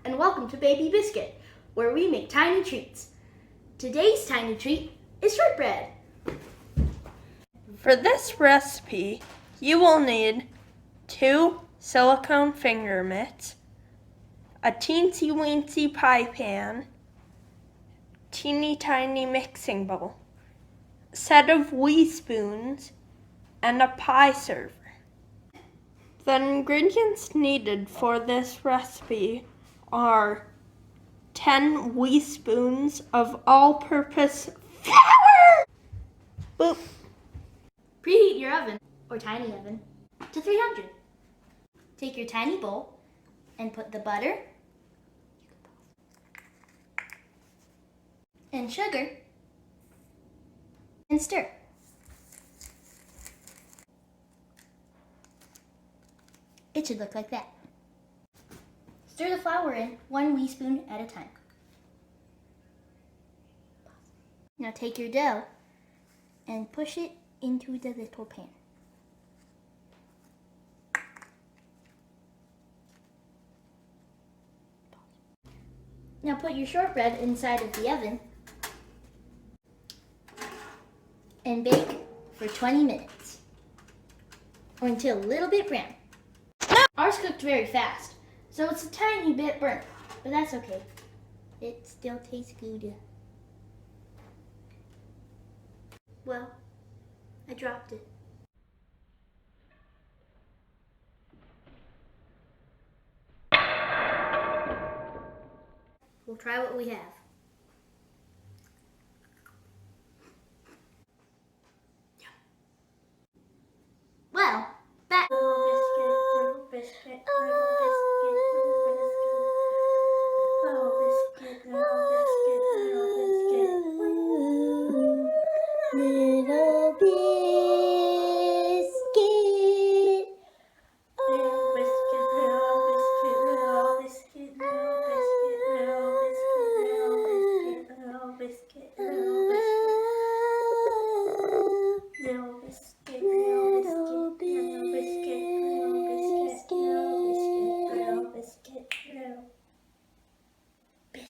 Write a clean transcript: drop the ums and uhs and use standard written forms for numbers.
and welcome to Baby Biscuit, where we make tiny treats. Today's tiny treat is shortbread. For this recipe, you will need 2 silicone finger mitts, a teensy weensy pie pan, teeny tiny mixing bowl, a set of wee spoons, and a pie server. The ingredients needed for this recipe are 10 wee spoons of all-purpose flour. Boop. Preheat your oven, or tiny oven, to 300. Take your tiny bowl and put the butter and sugar and stir. It should look like that. Stir the flour in 1 wee spoon at a time. Now take your dough and push it into the little pan. Now put your shortbread inside of the oven and bake for 20 minutes or until a little bit brown. Ours cooked very fast, so it's a tiny bit burnt, but that's okay. It still tastes good. Well, I dropped it. We'll try what we have. Well, that little biscuit, little biscuit, little biscuit, little biscuit, little biscuit, little biscuit, little biscuit.